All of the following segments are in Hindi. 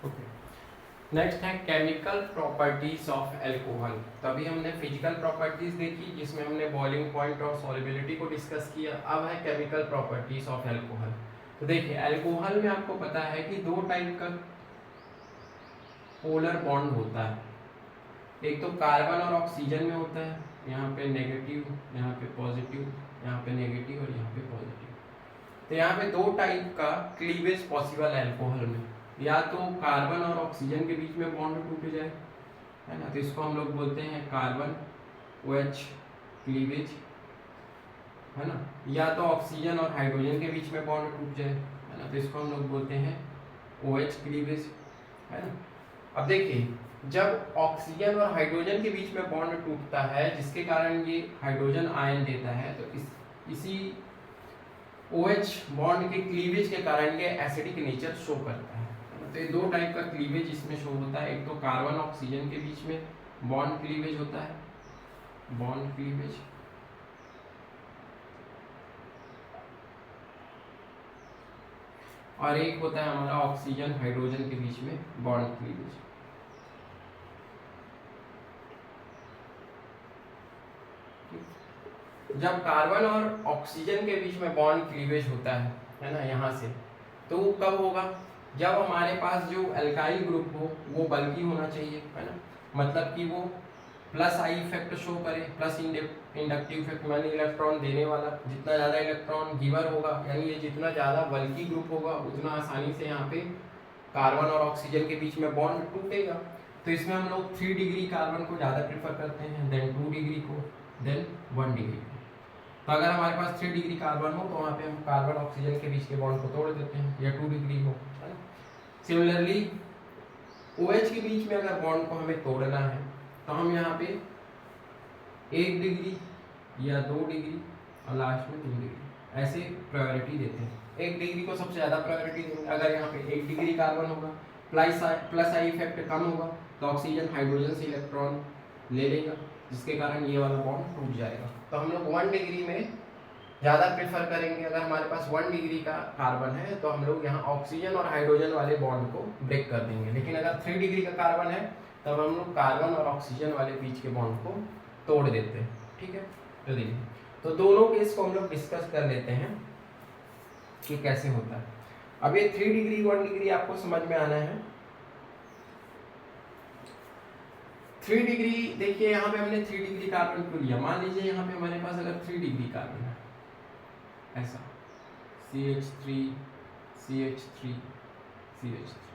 ओके, नेक्स्ट है केमिकल प्रॉपर्टीज ऑफ एल्कोहल। तो अभी हमने फिजिकल प्रॉपर्टीज देखी जिसमें हमने बॉइलिंग पॉइंट और सॉल्युबिलिटी को डिस्कस किया। अब है केमिकल प्रॉपर्टीज ऑफ एल्कोहल। तो देखिए एल्कोहल में आपको पता है कि दो टाइप का पोलर बॉन्ड होता है। एक तो कार्बन और ऑक्सीजन में होता है, यहाँ पे नेगेटिव, यहाँ पे पॉजिटिव, यहाँ पे नेगेटिव और यहाँ पे पॉजिटिव। तो यहाँ पे दो टाइप का क्लीवेज पॉसिबल है अल्कोहल में। या तो कार्बन और ऑक्सीजन के बीच में बॉन्ड टूट जाए, है ना, तो इसको हम लोग बोलते हैं कार्बन OH क्लीवेज, है ना। या तो ऑक्सीजन और हाइड्रोजन के बीच में बॉन्ड टूट जाए, है ना, तो इसको हम लोग बोलते हैं OH क्लीवेज, है ना। अब देखिए जब ऑक्सीजन और हाइड्रोजन के बीच में बॉन्ड टूटता है जिसके कारण ये हाइड्रोजन आयन देता है, तो इसी OH बॉन्ड के क्लीवेज के कारण ये एसिडिक नेचर शो करता है। तो ये दो टाइप का क्लीवेज इसमें शो होता है। एक तो कार्बन ऑक्सीजन के बीच में बॉन्ड क्लीवेज होता है, बॉन्ड क्लीवेज, और एक होता है हमारा ऑक्सीजन हाइड्रोजन के बीच में बॉन्ड क्लीवेज। जब कार्बन और ऑक्सीजन के बीच में बॉन्ड क्लीवेज होता है ना, यहाँ से, तो वो कब होगा? जब हमारे पास जो अल्काइल ग्रुप हो वो बल्कि होना चाहिए, है ना, मतलब कि वो प्लस आई इफेक्ट शो करे, प्लस इंडक्टिव इफेक्ट, यानी इलेक्ट्रॉन देने वाला। जितना ज़्यादा इलेक्ट्रॉन गिवर होगा, यानी ये जितना ज़्यादा बल्कि ग्रुप होगा उतना आसानी से यहाँ पे कार्बन और ऑक्सीजन के बीच में बॉन्ड टूटेगा। तो इसमें हम लोग 3 डिग्री कार्बन को ज़्यादा प्रेफर करते हैं, देन 2 डिग्री को, देन 1 डिग्री को। तो अगर हमारे पास 3 डिग्री कार्बन हो तो वहाँ पे हम कार्बन ऑक्सीजन के बीच के बॉन्ड को तोड़ देते हैं, या 2 डिग्री हो, है ना। सिमिलरली OH के बीच में अगर बॉन्ड को हमें तोड़ना है तो हम यहाँ पे 1 डिग्री या 2 डिग्री और लास्ट में 3 डिग्री ऐसे प्रायोरिटी देते हैं। 1 डिग्री को सबसे ज़्यादा प्रायोरिटी देंगे। अगर यहाँ पे 1 डिग्री कार्बन होगा, प्लस आई इफेक्ट कम होगा, तो ऑक्सीजन हाइड्रोजन से इलेक्ट्रॉन ले लेगा, जिसके कारण ये वाला बॉन्ड टूट जाएगा। तो हम लोग 1 डिग्री में ज़्यादा प्रेफर करेंगे। अगर हमारे पास 1 डिग्री का कार्बन है तो हम लोग यहाँ ऑक्सीजन और हाइड्रोजन वाले बॉन्ड को ब्रेक कर देंगे। लेकिन अगर 3 डिग्री का कार्बन है तब हम लोग कार्बन और ऑक्सीजन वाले बीच के बॉन्ड को तोड़ देते हैं, ठीक है। तो देखिए, तो दोनों केस को हम लोग डिस्कस कर लेते हैं कि कैसे होता है। अब ये 3 डिग्री 1 डिग्री आपको समझ में आना है। 3 डिग्री, देखिए यहाँ पे हमने 3 डिग्री कार्बन क्यों लिया? मान लीजिए यहाँ पे हमारे पास अगर 3 डिग्री कार्बन है, ऐसा CH3 CH3 CH3,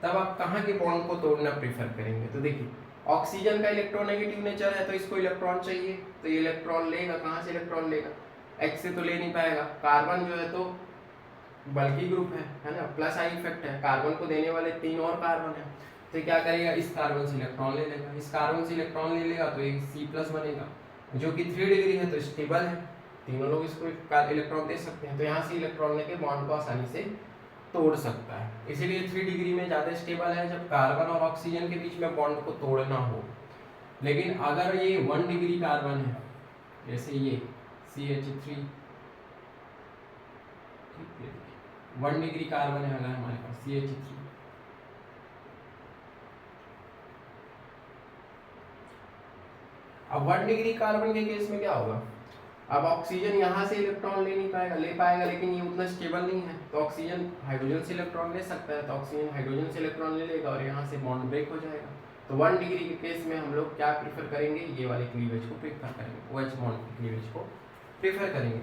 तब आप कहाँ के बॉन्ड को तोड़ना प्रेफर करेंगे? तो देखिए ऑक्सीजन का इलेक्ट्रोनेगेटिव नेचर है तो इसको इलेक्ट्रॉन चाहिए, तो ये इलेक्ट्रॉन लेगा। कहाँ से इलेक्ट्रॉन लेगा? X से तो ले नहीं पाएगा। कार्बन जो है तो बल्कि ग्रुप है ना, प्लस आई इफेक्ट है, कार्बन को देने वाले 3 और कार्बन है, तो क्या करेगा? इस कार्बन से इलेक्ट्रॉन ले लेगा। इस कार्बन से इलेक्ट्रॉन ले लेगा तो एक C+ बनेगा, जो कि 3 डिग्री है तो स्टेबल है, तीनों लोग इसको इलेक्ट्रॉन दे सकते हैं। तो यहाँ से इलेक्ट्रॉन लेके बॉन्ड को आसानी से तोड़ सकता है। इसीलिए 3 डिग्री में ज़्यादा स्टेबल है जब कार्बन और ऑक्सीजन के बीच में बॉन्ड को तोड़ना हो। लेकिन अगर ये 1 डिग्री कार्बन है, जैसे ये CH3, 1 डिग्री कार्बन है अगर हमारे पास CH3, अब 1 डिग्री कार्बन के केस में क्या होगा? अब ऑक्सीजन यहाँ से इलेक्ट्रॉन ले नहीं पाएगा, ले पाएगा लेकिन ये उतना स्टेबल नहीं है, तो ऑक्सीजन हाइड्रोजन से इलेक्ट्रॉन ले सकता है, तो ऑक्सीजन हाइड्रोजन से इलेक्ट्रॉन ले लेगा और यहाँ से बॉन्ड ब्रेक हो जाएगा। तो 1 डिग्री के केस में हम लोग क्या प्रीफर करेंगे? ये वाले क्लीवेज को प्रीफर करेंगे, OH बॉन्ड के क्लीवेज को प्रीफर करेंगे।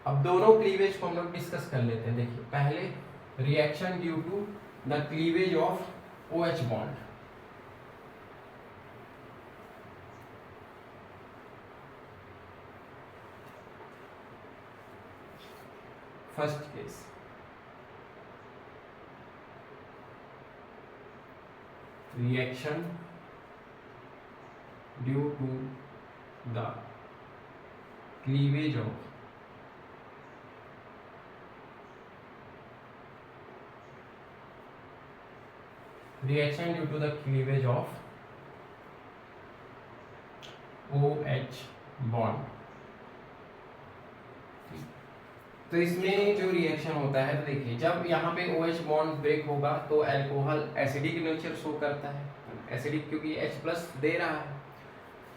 अब दोनों क्लीवेज को हम लोग डिस्कस कर लेते हैं। देखिए पहले reaction due to the cleavage of OH bond. First case, reaction due to the cleavage of OH bond। तो इसमें जो रिएक्शन होता है, तो देखिए जब यहाँ पे OH बॉन्ड ब्रेक होगा तो अल्कोहल एसिडिक नेचर शो करता है, एसिडिक क्योंकि H प्लस दे रहा है,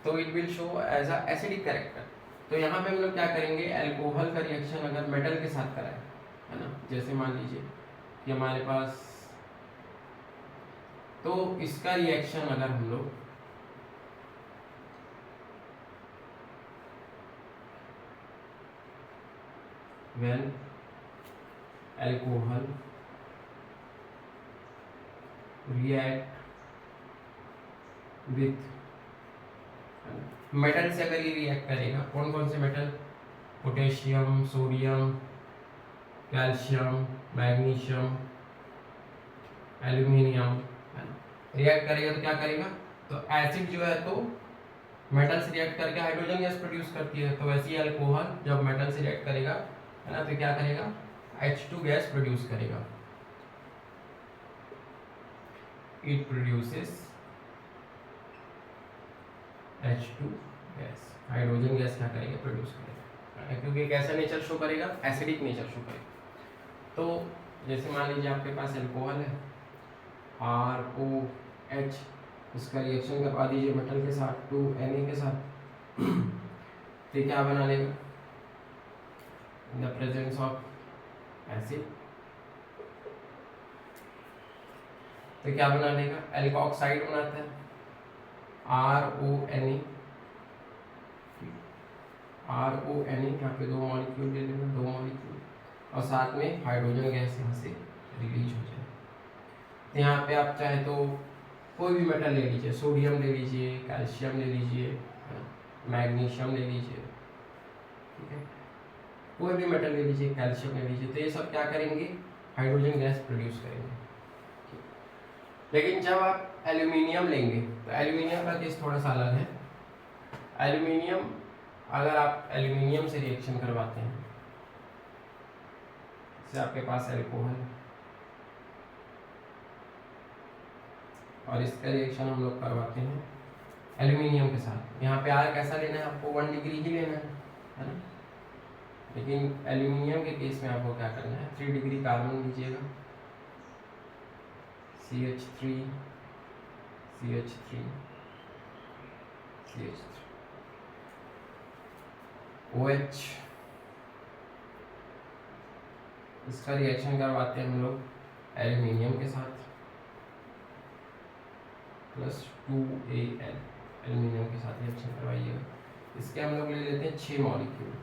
तो it will show as a acidic character. तो यहाँ पे हम लोग क्या करेंगे, अल्कोहल का रिएक्शन अगर मेटल के साथ कराए, है ना, जैसे मान लीजिए कि हमारे पास, तो इसका रिएक्शन अगर हम लोग when alcohol react with metal से अगर ये रिएक्ट करेगा, कौन कौन से metal, potassium, sodium, calcium, magnesium, aluminium, react करेगा तो क्या करेगा, तो एसिड जो है तो मेटल से रिएक्ट करके हाइड्रोजन गैस प्रोड्यूस करती है, तो वैसे ही अल्कोहल जब मेटल से रिएक्ट करेगा, है ना, तो क्या करेगा, H2 गैस प्रोड्यूस करेगा, it produces H2 gas, hydrogen gas क्या करेगा, प्रोड्यूस करेगा, क्योंकि एक ऐसा नेचर शो करेगा, एसिडिक नेचर शो करेगा। तो जैसे मान लीजिए आपके पास अल्कोहल है ROH, इसका रिएक्शन करवा दीजिए मेटल के साथ 2Na के साथ, तो क्या बना लेगा, in the presence of acid, तो क्या बना लेगा, एल्कोऑक्साइड बनाता है RONA, यहाँ पे 2 मॉलिक्यूल ले लेना, 2 मॉलिक्यूल, और साथ में हाइड्रोजन गैस यहाँ से रिलीज हो जाए। तो यहाँ पे आप चाहे तो कोई भी मेटल ले लीजिए, सोडियम ले लीजिए, कैल्शियम ले लीजिए, मैग्नीशियम ले लीजिए, ठीक है, कोई भी मेटल ले लीजिए, कैल्शियम ले लीजिए, तो ये सब क्या करेंगे, हाइड्रोजन गैस प्रोड्यूस करेंगे। लेकिन जब आप एल्यूमिनियम लेंगे, तो एल्यूमिनियम का केस थोड़ा सा अलग है। एल्यूमिनियम, अगर आप एल्यूमिनियम से रिएक्शन करवाते हैं, जैसे आपके पास अल्कोहल और इसका रिएक्शन हम लोग करवाते हैं एल्यूमिनियम के साथ, यहाँ पे R कैसा लेना है, आपको 1 डिग्री ही लेना है ना, लेकिन एल्यूमिनियम के केस में आपको क्या करना है, 3 डिग्री कार्बन लीजिएगा, CH3 CH3 CH3 OH, इसका रिएक्शन करवाते हैं हम लोग एल्यूमिनियम के साथ प्लस 2Al, एल्यूमिनियम के साथ रिएक्शन करवाइएगा, इसके हम लोग ले लेते हैं 6 मॉलिक्यूल,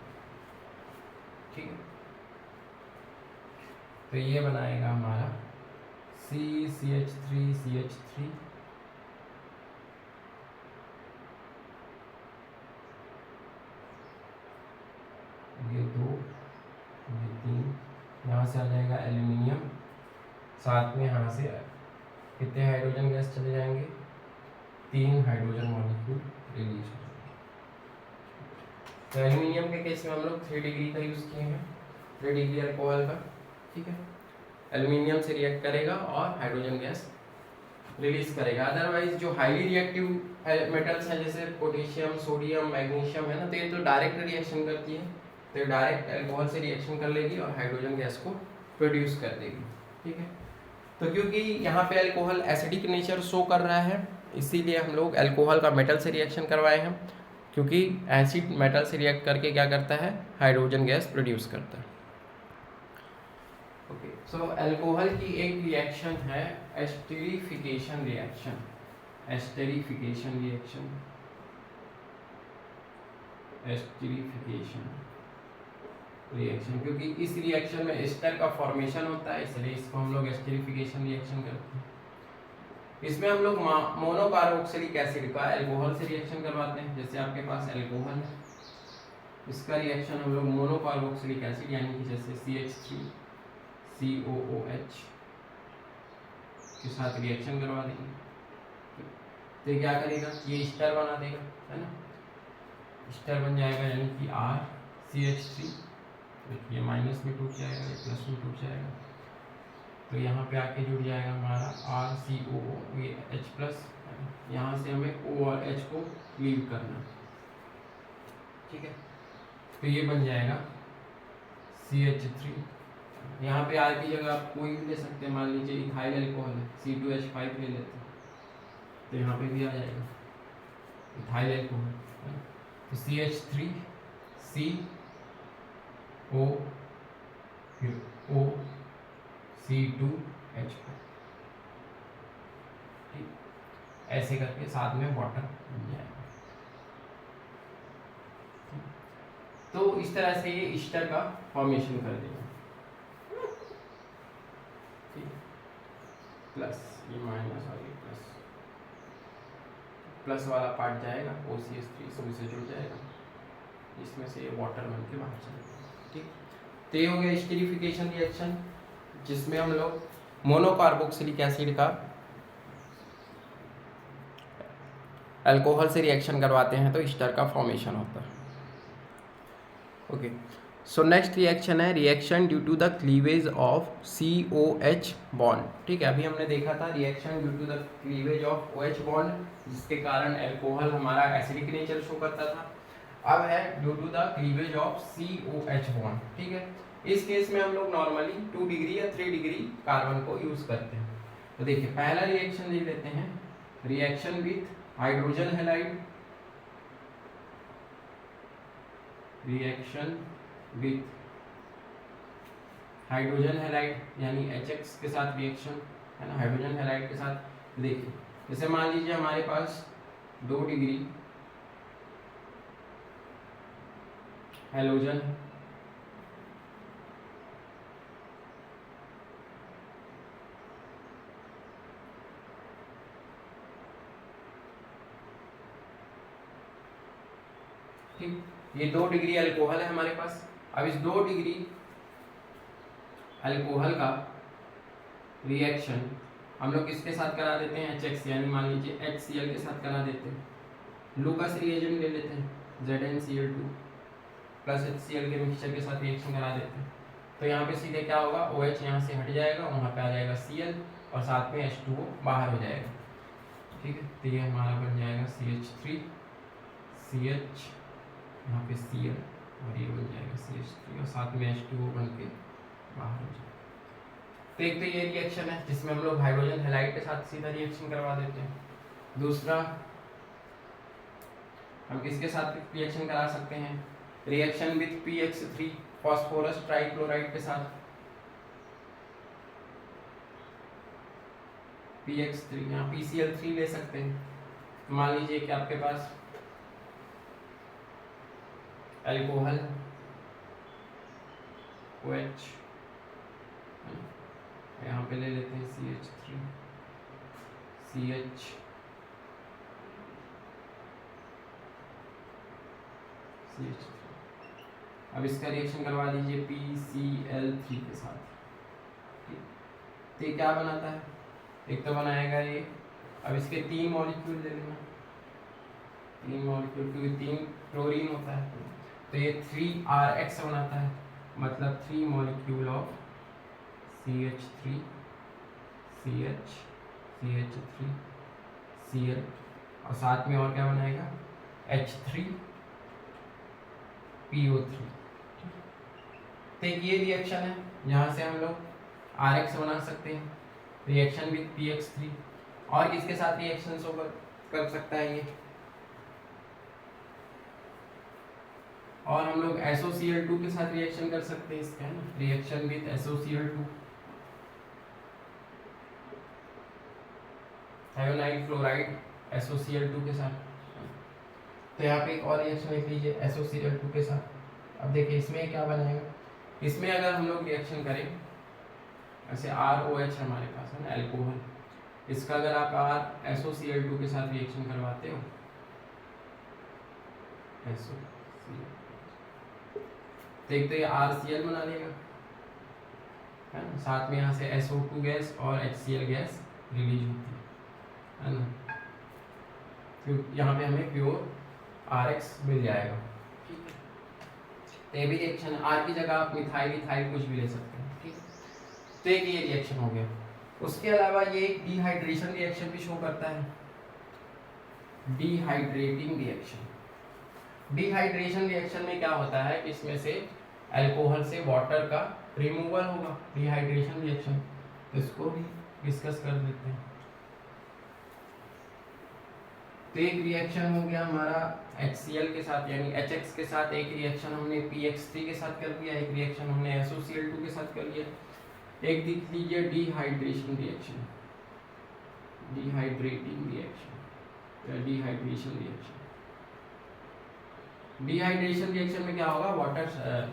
ठीक है, तो ये बनाएगा हमारा CH3 CH3 ये 2 ये 3, यहाँ से आ जाएगा एल्यूमिनियम, साथ में यहाँ से कितने हाइड्रोजन गैस चले जाएंगे, 3 हाइड्रोजन मॉलिक्यूल रिलीज हो जाएंगे। तो एल्यूमिनियम के केस में हम लोग 3 डिग्री का यूज़ किए हैं, 3 डिग्री अल्कोहल का, ठीक है, एल्यूमिनियम से रिएक्ट करेगा और हाइड्रोजन गैस रिलीज करेगा। अदरवाइज जो हाईली रिएक्टिव मेटल्स हैं जैसे पोटेशियम, सोडियम, मैग्नीशियम, है ना, तो ये तो डायरेक्ट रिएक्शन करती है, तो डायरेक्ट अल्कोहल से रिएक्शन कर लेगी और हाइड्रोजन गैस को प्रोड्यूस कर देगी, ठीक है। तो क्योंकि यहाँ पे अल्कोहल एसिडिक नेचर शो कर रहा है, इसीलिए हम लोग अल्कोहल का मेटल से रिएक्शन करवाए हैं, क्योंकि एसिड मेटल से रिएक्ट करके क्या करता है, हाइड्रोजन गैस प्रोड्यूस करता है। ओके, सो अल्कोहल की एक रिएक्शन है esterification reaction, esterification reaction, esterification reaction, क्योंकि इस रिएक्शन में एस्टर का फॉर्मेशन होता है, इसलिए इसको हम लोग एस्टेरिफिकेशन रिएक्शन करते हैं। इसमें हम लोग मोनोकार्बोक्सिलिक एसिड का अल्कोहल से रिएक्शन करवाते हैं, जैसे आपके पास अल्कोहल है, इसका रिएक्शन हम लोग मोनोकार्बोक्सिलिक एसिड यानी कि जैसे CH3 COOH के साथ रिएक्शन करवा देंगे, तो ये क्या करेगा, ये एस्टर बना देगा, है ना, एस्टर बन जाएगा, यानी कि RCH3, ये माइनस में टूट जाएगा, ये प्लस में टूट जाएगा, तो यहाँ पे आके जुड़ जाएगा हमारा RCOO, ये H प्लस, यहाँ से हमें O और H को लीव करना, ठीक है, तो ये बन जाएगा CH3। यहाँ पे R की जगह आप कोई भी ले सकते हैं, मान लीजिए इथाइल अल्कोहल है, C2H5 ले लेते हैं तो यहाँ पे भी आ जाएगा इथाइल अल्कोहल। तो CH3 C O फिर O C2H5, ठीक, ऐसे करके साथ में वाटर बन जाएगा। तो इस तरह से ये ईस्टर का फॉर्मेशन कर देगा, ठीक, प्लस ये माइनस और ये प्लस, प्लस वाला पार्ट जाएगा OCH3 इसमें से जुड़ जाएगा, इसमें से ये वाटर बन के बाहर चलेगा, ठीक। तो ये हो गया स्टीरिफिकेशन रिएक्शन, जिसमें हम लोग मोनोकार्बोक्सिलिक एसिड का अल्कोहल से रिएक्शन करवाते हैं तो ईस्टर का फॉर्मेशन होता है। ओके, सो नेक्स्ट रिएक्शन है reaction due to the cleavage of COH bond, ठीक है। अभी हमने देखा था reaction due to the cleavage of OH bond, जिसके कारण अल्कोहल हमारा एसिडिक नेचर शो करता था। अब है due to the cleavage of COH bond, ठीक है। इस केस में हम लोग नॉर्मली 2 डिग्री या 3 डिग्री कार्बन को यूज करते हैं। तो देखिए पहला रिएक्शन लिख लेते हैं, reaction with hydrogen halide, reaction with hydrogen halide यानी HX के साथ रिएक्शन है ना, हाइड्रोजन हैलाइड के साथ। देखिए जैसे मान लीजिए हमारे पास 2 डिग्री हैलोजन, ठीक, ये 2 डिग्री अल्कोहल है हमारे पास। अब इस 2 डिग्री अल्कोहल का रिएक्शन हम लोग किसके साथ करा देते हैं, HX, यानी मान लीजिए HCl के साथ करा देते हैं। लूकास रिएजेंट ले लेते हैं, ZnCl2 प्लस HCl के मिक्सचर के साथ रिएक्शन करा देते हैं। तो यहाँ पे सीधे क्या होगा, OH यहाँ से हट जाएगा, वहाँ पे आ जाएगा Cl और साथ में H2O बाहर हो जाएगा, ठीक है। तो ये हमारा बन जाएगा CH3 CH, यहाँ पे Cl और ये बन जाएगा CH3 और साथ में H2O बन के बाहर हो जाएगा। तो एक तो ये रिएक्शन है जिसमें हम लोग हाइड्रोजन हैलाइड के साथ सीधा रिएक्शन करवा देते हैं। दूसरा हम किसके साथ रिएक्शन करा सकते हैं, reaction with PX3 phosphorus trichloride के साथ, PX3 यहाँ PCl3 ले सकते हैं। मान लीजिए कि आपके पास अल्कोहल OH, यहाँ पे ले लेते हैं CH3 CH CH3। अब इसका रिएक्शन करवा दीजिए PCl3 के साथ, ठीक। तो ये क्या बनाता है, एक तो बनाएगा ये, अब इसके 3 मॉलिक्यूल ले लेना, 3 मॉलिक्यूल, क्योंकि 3 क्लोरीन होता है तो ये 3RX बनाता है, मतलब 3 molecule of CH3 CH CH3 Cl और साथ में और क्या बनाएगा H3 PO3। तो एक ये रिएक्शन है जहाँ से हम लोग RX बना सकते हैं, रिएक्शन विथ PX3। और किसके साथ रिएक्शन कर सकता है ये, और हम लोग SOCl2 के साथ रिएक्शन कर सकते हैं इसका, है ना, reaction with SOCl2 thionyl chloride SOCl2 के साथ। तो यहाँ पे एक और रिएक्शन लिख लीजिए SOCl2 के साथ। अब देखिए इसमें क्या बनाएगा, इसमें अगर हम लोग रिएक्शन करें, ऐसे ROH हमारे पास है ना अल्कोहल, इसका अगर आप SOCl2 के साथ रिएक्शन करवाते हो, तो एक तो ये RCl बना देगा, है ना, साथ में यहाँ से SO2 गैस और HCl गैस रिलीज होती है ना, क्योंकि यहाँ पे हमें प्योर RX मिल जाएगा, ठीक है। तो ये भी रिएक्शन, R की जगह आप मिथाइल इथाइल कुछ भी ले सकते हैं, ठीक है। तो एक ये रिएक्शन हो गया। उसके अलावा ये एक डिहाइड्रेशन रिएक्शन भी शो करता है, डिहाइड्रेटिंग रिएक्शन। डिहाइड्रेशन रिएक्शन में क्या होता है कि इसमें से अल्कोहल से वाटर का रिमूवल होगा, डिहाइड्रेशन रिएक्शन। तो इसको भी डिस्कस कर देते हैं। तो एक रिएक्शन हो गया हमारा HCl के साथ यानी HX के साथ, एक रिएक्शन हमने PX3 के साथ कर दिया, एक रिएक्शन हमने SOCl2 के साथ कर लिया, एक देख लीजिए डिहाइड्रेशन रिएक्शन, डिहाइड्रेटिंग रिएक्शन या डिहाइड्रेशन रिएक्शन। डिहाइड्रेशन रिएक्शन में क्या होगा, वाटर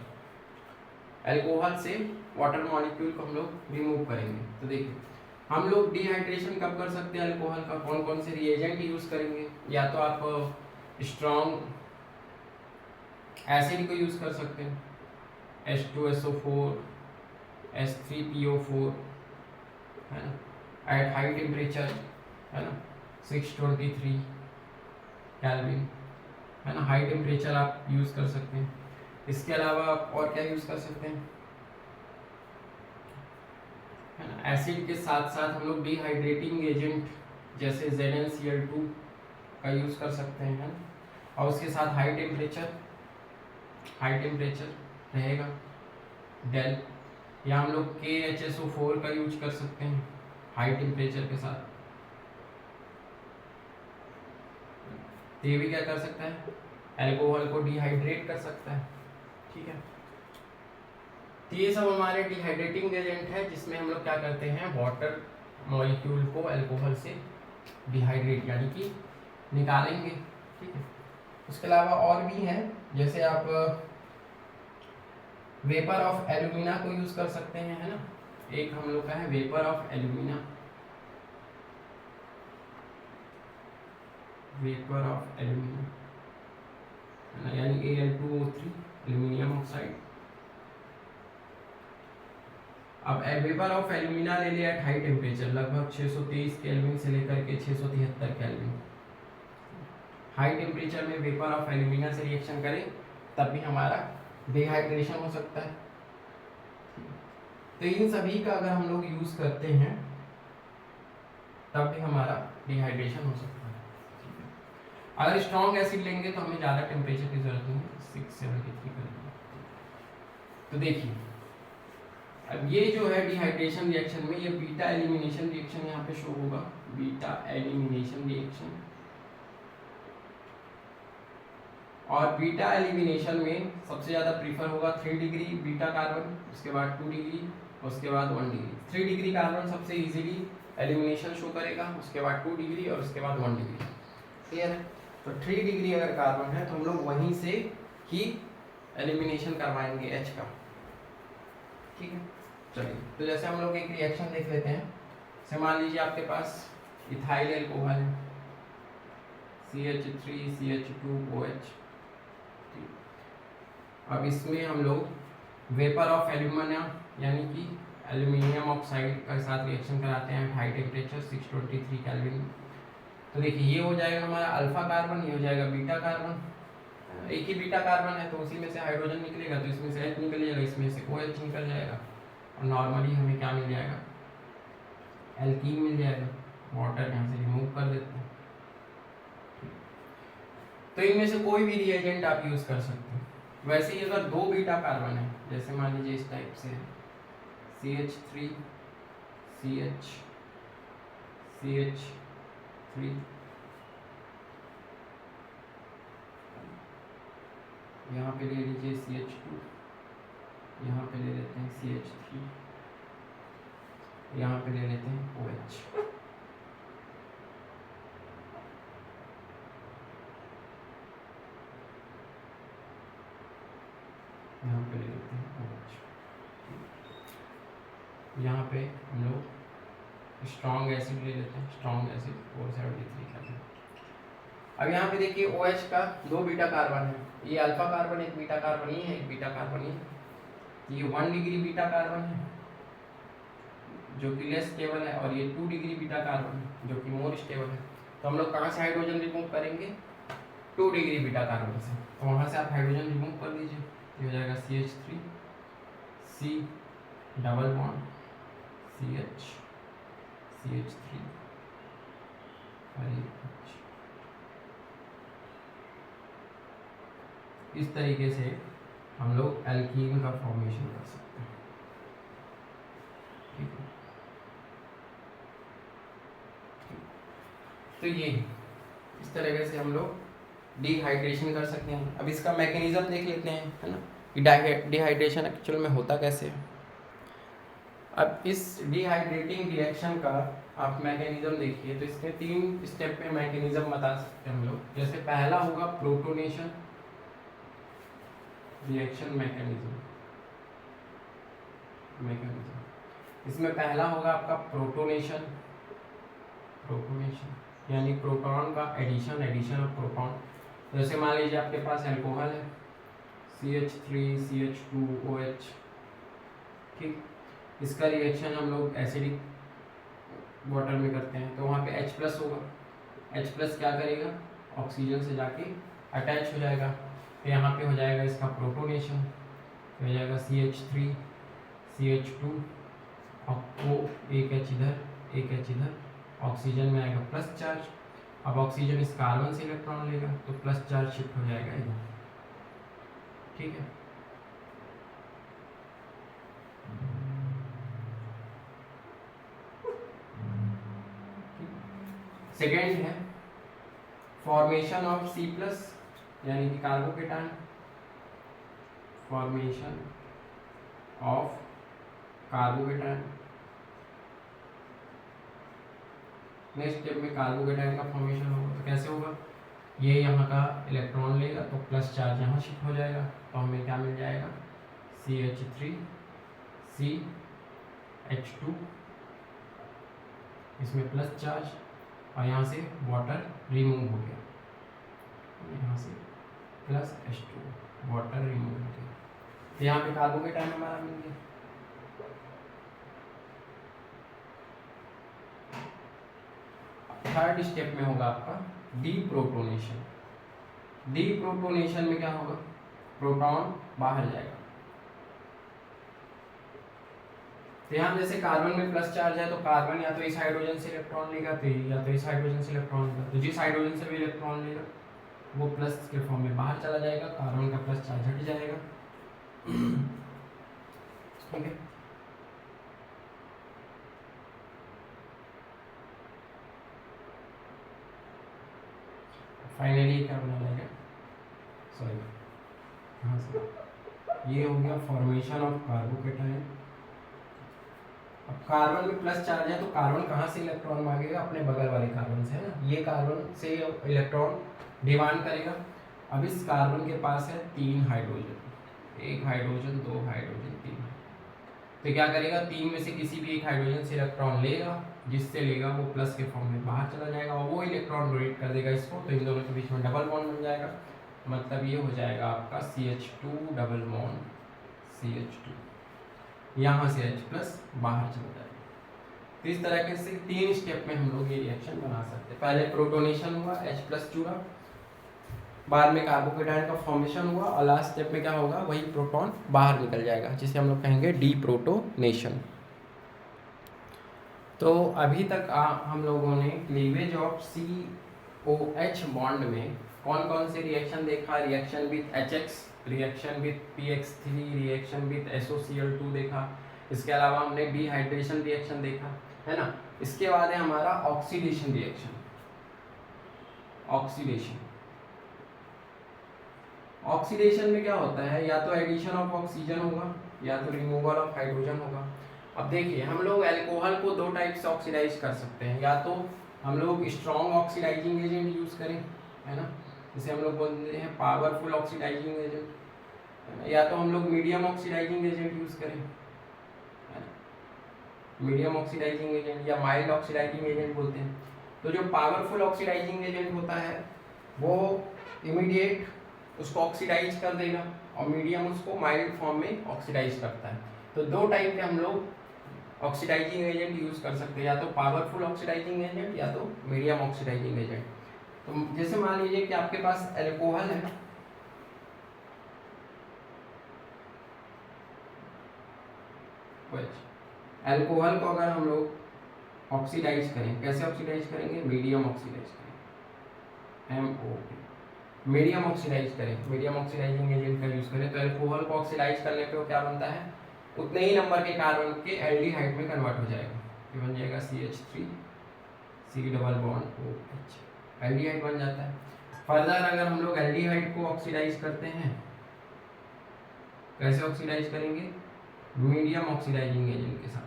अल्कोहल से वाटर मॉलिक्यूल को हम लोग रिमूव करेंगे। तो देखिए हम लोग डिहाइड्रेशन कब कर सकते हैं अल्कोहल का, कौन कौन से रिएजेंट यूज करेंगे, या तो आप स्ट्रॉन्ग एसिड को यूज कर सकते हैं, H2SO4, H3PO4, है ना, एट हाई टेम्परेचर, है ना, 623 केल्विन, है ना, हाई टेम्परेचर आप यूज कर सकते हैं। इसके अलावा आप और क्या यूज कर सकते हैं, है ना, एसिड के साथ साथ हम लोग डिहाइड्रेटिंग एजेंट जैसे ZnCl2 का यूज कर सकते हैं, है ना, और उसके साथ हाई टेम्परेचर रहेगा डेल, या हम लोग KHSO4 का यूज कर सकते हैं हाई टेम्परेचर के साथ। ये भी क्या कर सकता है, अल्कोहल को डिहाइड्रेट कर सकता है, ठीक है। तो ये सब हमारे डिहाइड्रेटिंग एजेंट है जिसमें हम लोग क्या करते हैं, वाटर मॉलिक्यूल को अल्कोहल से डिहाइड्रेट यानी कि निकालेंगे, ठीक है। उसके अलावा और भी हैं, जैसे आप वेपर ऑफ एल्यूमिना को यूज कर सकते हैं, है ना, एक हम लोग का है vapour of alumina, vapour of alumina, है ना, यानी Al2O3 एल्यूमिनियम ऑक्साइड। अब वेपर ऑफ एल्यूमिना ले लिया एट हाई टेम्परेचर, लगभग 623 केल्विन से लेकर के 673 केल्विन। हाई टेम्परेचर में वेपर ऑफ एल्यूमिना से रिएक्शन करें तब भी हमारा डिहाइड्रेशन हो सकता है। तो इन सभी का अगर हम लोग यूज करते हैं तब भी हमारा डिहाइड्रेशन हो सकता है। अगर स्ट्रॉन्ग एसिड लेंगे तो हमें ज़्यादा टेम्परेचर की जरूरत नहीं है, 673 करेंगे। तो देखिए अब ये जो है डिहाइड्रेशन रिएक्शन में, ये बीटा एलिमिनेशन रिएक्शन यहाँ पे शो होगा, बीटा एलिमिनेशन रिएक्शन। और बीटा एलिमिनेशन में सबसे ज़्यादा प्रीफर होगा 3 डिग्री बीटा कार्बन, उसके बाद 2 डिग्री, उसके बाद 1 डिग्री। 3 डिग्री कार्बन सबसे इजीली एलिमिनेशन शो करेगा, उसके बाद 2 डिग्री और उसके बाद 1 डिग्री। क्लियर है? तो 3 डिग्री अगर कार्बन है तो हम लोग वहीं से ही एलिमिनेशन करवाएंगे H का, ठीक है। चलिए तो जैसे हम लोग एक रिएक्शन देख लेते हैं। से मान लीजिए आपके पास इथाइल अल्कोहल है, CH3CH2OH। अब इसमें हम लोग वेपर ऑफ एल्यूमिनियम यानी कि एल्यूमिनियम ऑक्साइड के साथ रिएक्शन कराते हैं हाई टेम्परेचर 623 केल्विन। तो देखिए ये हो जाएगा हमारा अल्फा कार्बन, ये हो जाएगा बीटा कार्बन। एक ही बीटा कार्बन है तो उसी में से हाइड्रोजन निकलेगा, तो इसमें से H निकल जाएगा, इसमें से OH निकल जाएगा, और नॉर्मली हमें क्या मिल जाएगा, एल्कीन मिल जाएगा। वाटर यहाँ से रिमूव कर देते हैं। तो इनमें से कोई भी रिएजेंट आप यूज कर सकते हैं। वैसे ही अगर 2 बीटा कार्बन है, जैसे मान लीजिए इस टाइप से है CH3 CH3, यहाँ पे ले लीजिए CH2, यहाँ पे ले लेते हैं CH3, यहाँ पे ले लेते हैं OH। यहाँ पे ले लेते हैं OH। यहाँ पे हम लोग स्ट्रॉन्ग एसिड ले लेते हैं, स्ट्रॉन्ग एसिड 473 का। अब यहाँ पे देखिए OH का 2 बीटा कार्बन है, ये अल्फा कार्बन एक बीटा कार्बन ही है, एक बीटा कार्बन ही है। ये 1 डिग्री बीटा कार्बन है जो कि लेस स्टेबल है, और ये 2 डिग्री बीटा कार्बन है जो कि मोर स्टेबल है। तो हम लोग कहाँ से हाइड्रोजन रिमूव करेंगे, 2 डिग्री बीटा कार्बन से। तो वहाँ से आप हाइड्रोजन रिमूव कर दीजिए, ये हो जाएगा CH3 C double bond CH CH3 और H। इस तरीके से हम लोग एल्कीन का फॉर्मेशन कर सकते हैं। ठीक है, तो ये इस तरीके से हम लोग डिहाइड्रेशन कर सकते हैं। अब इसका मैकेनिज्म देख लेते हैं, है ना, कि डिहाइड्रेशन एक्चुअल में होता कैसे है। अब इस डिहाइड्रेटिंग रिएक्शन का आप मैकेनिज्म देखिए, तो इसके 3 स्टेप पे मैकेनिज्म बता सकते हैं हम लोग। जैसे पहला होगा प्रोटोनेशन रिएक्शन मैकेनिज्म। इसमें पहला होगा आपका प्रोटोनेशन यानी प्रोटॉन का एडिशन ऑफ प्रोटॉन। जैसे मान लीजिए आपके पास अल्कोहल है CH3CH2OH, ठीक, इसका रिएक्शन हम लोग एसिडिक वाटर में करते हैं, तो वहाँ पे H+ होगा। H+ क्या करेगा, ऑक्सीजन से जाके अटैच हो जाएगा, तो यहाँ पे हो जाएगा इसका प्रोटोनेशन, तो हो जाएगा CH3CH2 O, एक H इधर, ऑक्सीजन में आएगा प्लस चार्ज। अब ऑक्सीजन इस कार्बन से इलेक्ट्रॉन लेगा तो प्लस चार्ज शिफ्ट हो जाएगा इधर, ठीक है। सेकेंड है फॉर्मेशन ऑफ C+ यानी कि carbocation, formation of carbocation. Next step में कार्बोकेटायन का फॉर्मेशन होगा, तो कैसे होगा, ये यहाँ का इलेक्ट्रॉन लेगा तो प्लस चार्ज यहाँ शिफ्ट हो जाएगा, तो हमें क्या मिल जाएगा, CH3CH2, इसमें प्लस चार्ज, और यहाँ से वाटर रिमूव हो गया, यहाँ से प्लस H2, वाटर रिमूव हो गया, तो यहाँ पे कार्बोकेटायन हमारा मिल गया। थर्ड स्टेप में होगा आपका डीप्रोटोनेशन। डीप्रोटोनेशन में क्या होगा, प्रोटॉन बाहर जाएगा। तो यहाँ जैसे कार्बन में प्लस चार्ज है, तो कार्बन या तो इस हाइड्रोजन से इलेक्ट्रॉन लेगा, तो या तो इस हाइड्रोजन से इलेक्ट्रॉन लेगा, तो जिस हाइड्रोजन से भी इलेक्ट्रॉन लेगा वो प्लस के फॉर्म में बाहर चला जाएगा, कार्बन का प्लस चार्ज हट जाएगा, ठीक है। फाइनली क्या बना जाएगा, सॉरी यहाँ से ये हो गया फॉर्मेशन ऑफ कार्बोकेटायन। अब कार्बन में प्लस चार्ज है, तो कार्बन कहाँ से इलेक्ट्रॉन मांगेगा, अपने बगल वाले कार्बन से, है ना, ये कार्बन से इलेक्ट्रॉन डिमांड करेगा। अब इस कार्बन के पास है 3 हाइड्रोजन, 1 हाइड्रोजन 2 हाइड्रोजन 3, तो क्या करेगा, 3 में से किसी भी एक हाइड्रोजन से इलेक्ट्रॉन लेगा, जिससे लेगा वो प्लस के फॉर्म में बाहर चला जाएगा, और वो इलेक्ट्रॉन डोनेट कर देगा इसको, तो इन दोनों के बीच में डबल बॉन्ड बन जाएगा, मतलब ये हो जाएगा आपका CH2 डबल बॉन्ड CH2, यहाँ से H+ बाहर चला जाएगा। तो इस तरह से 3 स्टेप में हम लोग ये रिएक्शन बना सकते हैं। पहले प्रोटोनेशन हुआ, H+ जुड़ा, बाद में कार्बोकेटायन का फॉर्मेशन हुआ, और लास्ट स्टेप में क्या होगा, वही प्रोटॉन बाहर निकल जाएगा, जिसे हम लोग कहेंगे डीप्रोटोनेशन। तो अभी तक हम लोगों ने क्लीवेज ऑफ COH बॉन्ड में कौन कौन से रिएक्शन देखा, reaction with HX, reaction with PX3, reaction with SOCl2 देखा, इसके अलावा हमने डिहाइड्रेशन रिएक्शन देखा, है ना। इसके बाद है हमारा ऑक्सीडेशन रिएक्शन। ऑक्सीडेशन में क्या होता है, या तो एडिशन ऑफ ऑक्सीजन होगा, या तो रिमूवल ऑफ हाइड्रोजन होगा। अब देखिए, हम लोग अल्कोहल को 2 टाइप से ऑक्सीडाइज कर सकते हैं, या तो हम लोग स्ट्रॉन्ग ऑक्सीडाइजिंग एजेंट यूज करें, है ना, जिसे हम लोग बोलते हैं पावरफुल ऑक्सीडाइजिंग एजेंट, या तो हम लोग मीडियम ऑक्सीडाइजिंग एजेंट यूज करें, है ना, मीडियम ऑक्सीडाइजिंग एजेंट या माइल्ड ऑक्सीडाइजिंग एजेंट बोलते हैं। तो जो पावरफुल ऑक्सीडाइजिंग एजेंट होता है वो इमीडिएट उसको ऑक्सीडाइज कर देगा, और मीडियम उसको माइल्ड फॉर्म में ऑक्सीडाइज करता है। तो 2 टाइप के हम लोग ऑक्सीडाइजिंग एजेंट यूज कर सकते हैं, या तो पावरफुल ऑक्सीडाइजिंग एजेंट या तो मीडियम ऑक्सीडाइजिंग एजेंट। तो जैसे मान लीजिए कि आपके पास अल्कोहल है, अल्कोहल को अगर हम लोग ऑक्सीडाइज करें, कैसे ऑक्सीडाइज करेंगे, मीडियम ऑक्सीडाइज करेंगे, MOP, मीडियम ऑक्सीडाइज करें, मीडियम ऑक्सीडाइजिंग एजेंट का यूज़ करें तो अल्कोहल को ऑक्सीडाइज करने पे वो क्या बनता है, उतने ही नंबर के कार्बन के एल्डिहाइड में कन्वर्ट हो जाएगा। ये बन जाएगा CH3 C double bond OH, aldehyde बन जाता है। फर्दर अगर हम लोग एल्डिहाइड को ऑक्सीडाइज करते हैं, कैसे ऑक्सीडाइज करेंगे, मीडियम ऑक्सीडाइजिंग एजेंट के साथ,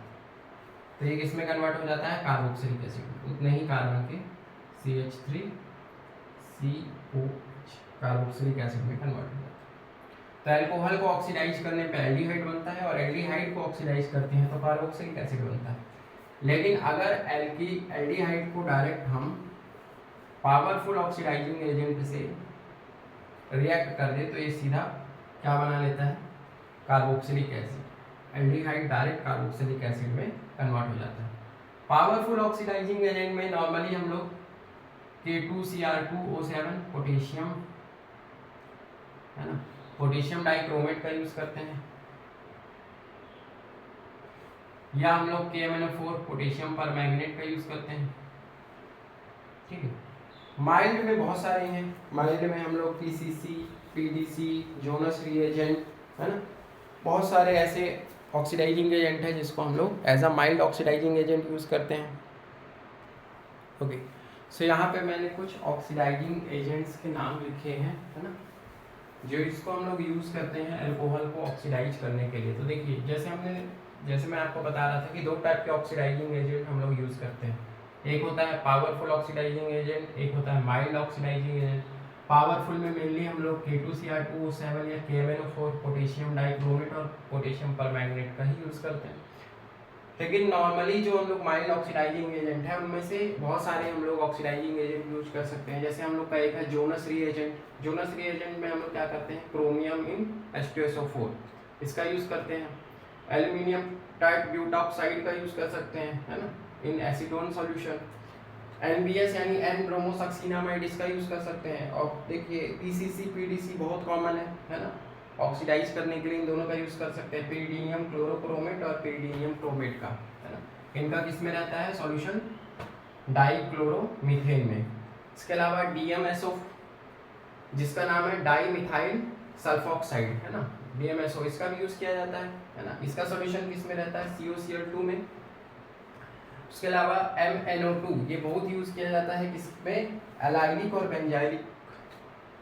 तो ये किसमें कन्वर्ट हो जाता है, कार्बोक्सिलिक एसिड, उतने ही कार्बन के CH3COH कार्बोक्सिलिक एसिड में कन्वर्ट हो जाता है। तो अल्कोहल को ऑक्सीडाइज करने पे एल्डिहाइड बनता है और एल्डिहाइड को ऑक्सीडाइज करते हैं तो कार्बोक्सिलिक एसिड बनता है। लेकिन अगर एल्डिहाइड को डायरेक्ट हम पावरफुल ऑक्सीडाइजिंग एजेंट से रिएक्ट कर दे तो ये सीधा क्या बना लेता है, carboxylic acid. Aldehyde direct carboxylic acid में कन्वर्ट हो जाता है। पावरफुल ऑक्सीडाइजिंग एजेंट में नॉर्मली हम लोग K2Cr2O7 पोटेशियम, है ना, पोटेशियम डाइक्रोमेट का यूज करते हैं, या हम लोग KMnO4 पोटेशियम परमैंगनेट का यूज करते हैं। ठीक है, माइल्ड में बहुत सारे हैं, माइल्ड में हम लोग PCC, PDC, जोनस रिएजेंट, है ना, बहुत सारे ऐसे ऑक्सीडाइजिंग एजेंट है जिसको हम लोग as a mild oxidising agent use करते हैं। ओके, सो यहाँ पे मैंने कुछ ऑक्सीडाइजिंग एजेंट्स के नाम लिखे हैं, है ना, जो इसको हम लोग यूज़ करते हैं अल्कोहल को ऑक्सीडाइज करने के लिए। तो देखिए जैसे मैं आपको बता रहा था कि दो टाइप के ऑक्सीडाइजिंग एजेंट हम लोग यूज़ करते हैं, एक होता है पावरफुल ऑक्सीडाइजिंग एजेंट, एक होता है माइल्ड ऑक्सीडाइजिंग एजेंट। पावरफुल में मेनली हम लोग K2Cr2O7 या KMnO4 पोटेशियम डाइक्रोमेट और पोटेशियम परमैंगनेट का ही यूज़ करते हैं। लेकिन नॉर्मली जो हम लोग माइल्ड ऑक्सीडाइजिंग एजेंट है उनमें से बहुत सारे हम लोग ऑक्सीडाइजिंग एजेंट यूज कर सकते हैं। जैसे हम लोग का एक है जोनस रिएजेंट। जोनस रिएजेंट में हम लोग क्या करते हैं, क्रोमियम इन H2SO4 इसका यूज करते हैं। एल्यूमिनियम टाइप ब्यूटॉक्साइड का यूज कर सकते हैं, है ना, इन एसीटोन सॉल्यूशन। NBS यानी एन ब्रोमोसक्सिनामाइड इसका यूज कर सकते हैं। और देखिए PCC PDC बहुत कॉमन है ना, ऑक्सीडाइज करने के लिए इन दोनों का यूज कर सकते हैं, pyridinium क्लोरोक्रोमेट और pyridinium क्रोमेट का, है ना। इनका किस में रहता है सॉल्यूशन, डाइक्लोरोमीथेन में। इसके अलावा DMSO जिसका नाम है डाई मिथाइल सल्फॉक्साइड, है ना, DMSO इसका भी यूज किया जाता है ना। इसका सॉल्यूशन किस में रहता है, COCl2 में। उसके अलावा MnO2 ये बहुत यूज किया जाता है किसमें, एलाइलिक और बेंजाइलिक।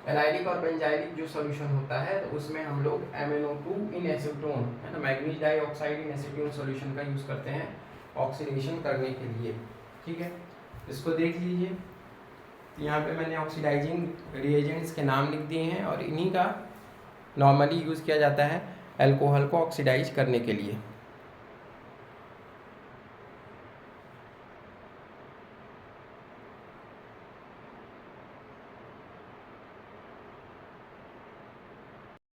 एलाइलिक और बेंजाइलिक जो सॉल्यूशन होता है तो उसमें हम लोग MnO2 इन एसीटोन, है ना, manganese dioxide in acetone solution का यूज करते हैं ऑक्सीडेशन करने के लिए। ठीक है, इसको देख लीजिए, यहाँ पे मैंने ऑक्सीडाइजिंग रिएजेंट्स के नाम लिख दिए हैं और इन्हीं का नॉर्मली यूज़ किया जाता है अल्कोहल को ऑक्सीडाइज करने के लिए।